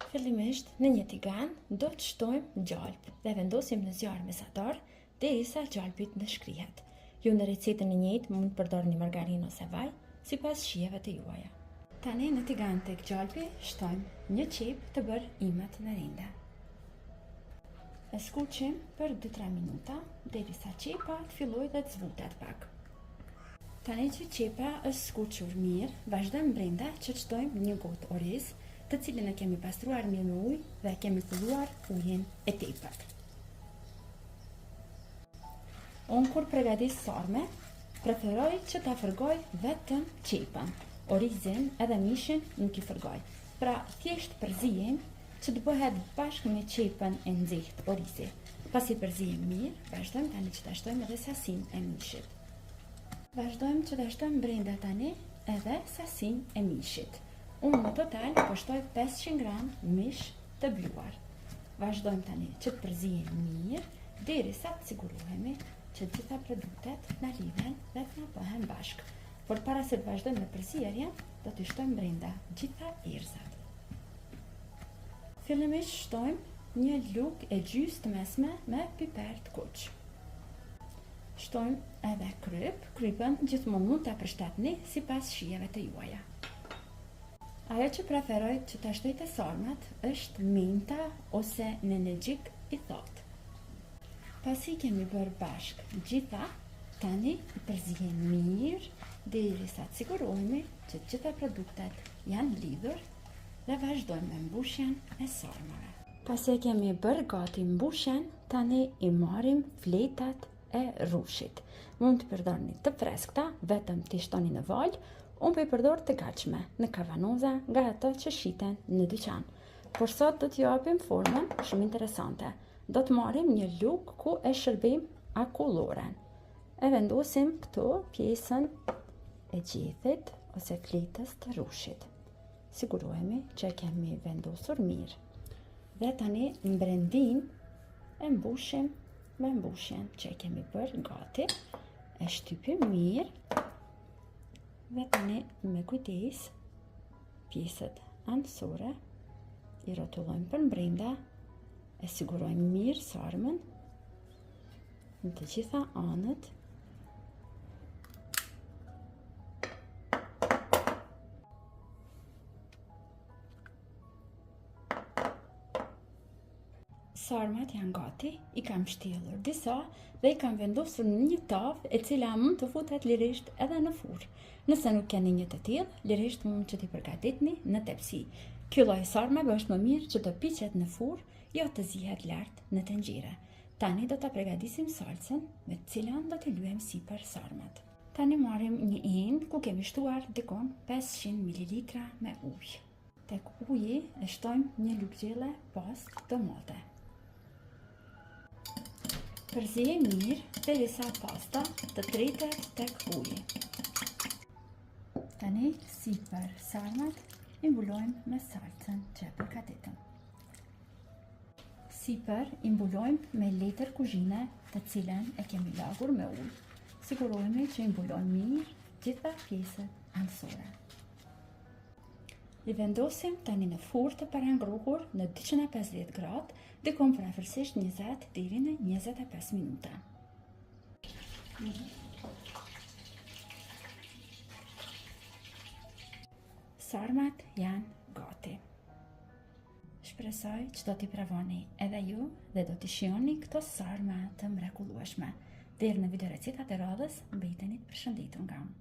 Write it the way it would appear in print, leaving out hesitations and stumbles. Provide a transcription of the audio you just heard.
Fillimisht në një tigan do të shtojmë gjalp dhe vendosim në zjarr mesatar derisa gjalpi të ndëshkrihet. Ju në recetën e njëjtë mund të përdorni margarinë ose vaj, sipas shijeve të juaja. Tani në tigan tek gjalpi shtojmë një qep të bërë imet në rinde. E skuqim për 2-3 minuta derisa qepa të fillojë dhe të zvutet pak. Tani që qepa është skuqur mirë, vazhdojmë brenda që të shtojmë një gotë oriz, të cilën e kemi pastruar mirë me ujë dhe kemi filluar ujin e tepërt. Unë kur përgatis sarme, preferoj që ta fërgoj vetëm qepën. Orizin edhe mishin nuk i fërgoj. Pra thjesht përzijem që të bëhet bashkë me qepën e nxehtë orizi. Pasi përzijem mirë, vazhdojmë tani që ta shtojmë edhe sasinë e mishit. Vazhdojmë që ta shtojmë brenda tani edhe sasinë e mishit. Unë në total poshtoj 500 gram mish të bluar. Vazhdojmë tani që të përzijem mirë derisa të sigurohemi që gjitha produktet na lidhen dhe të na bëhen bashkë. Por para se të vazhdojmë me përzierjen, do të shtojmë brenda gjitha erëzat. Fillimisht shtojmë një lugë e gjysë të mesme me piper të kuq. Shtojmë edhe krypën gjithmonë mund ta përshtatni sipas shijeve të juaja. Ajo që preferoj që ta shtoj te sarmat është menta ose nenexhik i thotë. Pasi kemi bërë bashkë gjitha, tani i përzijem mirë derisa të sigurohemi që gjitha produktet janë lidhur dhe vazhdojmë me mbushjen e sarmave. Pasi e kemi bërë gati mbushjen, tani i marrim fletat e rrushit. Mund të përdorni të freskëta, vetëm t'i shtoni në val. Unë po i përdor të gatshme, në kavanoza, nga ato që shiten në dyqan. Por sot do t'ju japim formën shumë interesante. Do të marrim një lugë ku e shërbejmë akulloren. E vendosim këtu pjesën e gjethit ose fletës të rrushit. Sigurohemi që e kemi vendosur mirë. Dhe tani mbrendin e mbushim me mbushjen që e kemi bërë gati. E shtypim mirë. Dhe tani me kujdes pjesët anësore i rrotullojmë për brenda, e sigurojmë mirë sarmën në të gjitha anët. Sarmat janë gati, i kam shtjellur disa dhe i kam vendosur në një tavë e cila mund të futet lirisht edhe në furrë. Nëse nuk keni një të tillë, lirisht mund që t'i përgatitni në tepsi. Ky lloj sarmave është më mirë që të piqet në furrë, jo të zihet lart në tenxhere. Tani do ta përgatisim salcën me të cilën do t'i lyejmë sipër sarmat. Tani marrim një enë ku kemi shtuar dikon 500 ml me ujë. Tek uji e shtojmë një lugë gjelle pastë të mote. Përzijem mirë derisa pasta të tretet tek uji. Tani sipër sarmat i mbulojmë me salcën që e përgatitëm. Sipër i mbulojmë me letër kuzhine të cilën e kemi lagur me ujë. Sigurohemi që i mbulojmë mirë gjitha pjesët anësore. I vendosim tani në furrë të parangruhur në 250 gradë, dikon për afërsisht 20 deri në 25 minuta. Sarmat janë gati. Shpresoj që do t'i provoni edhe ju dhe do t'i shijoni këto sarma të mrekullueshme. Deri në video recetat e radhës, mbeteni të përshëndetur nga unë.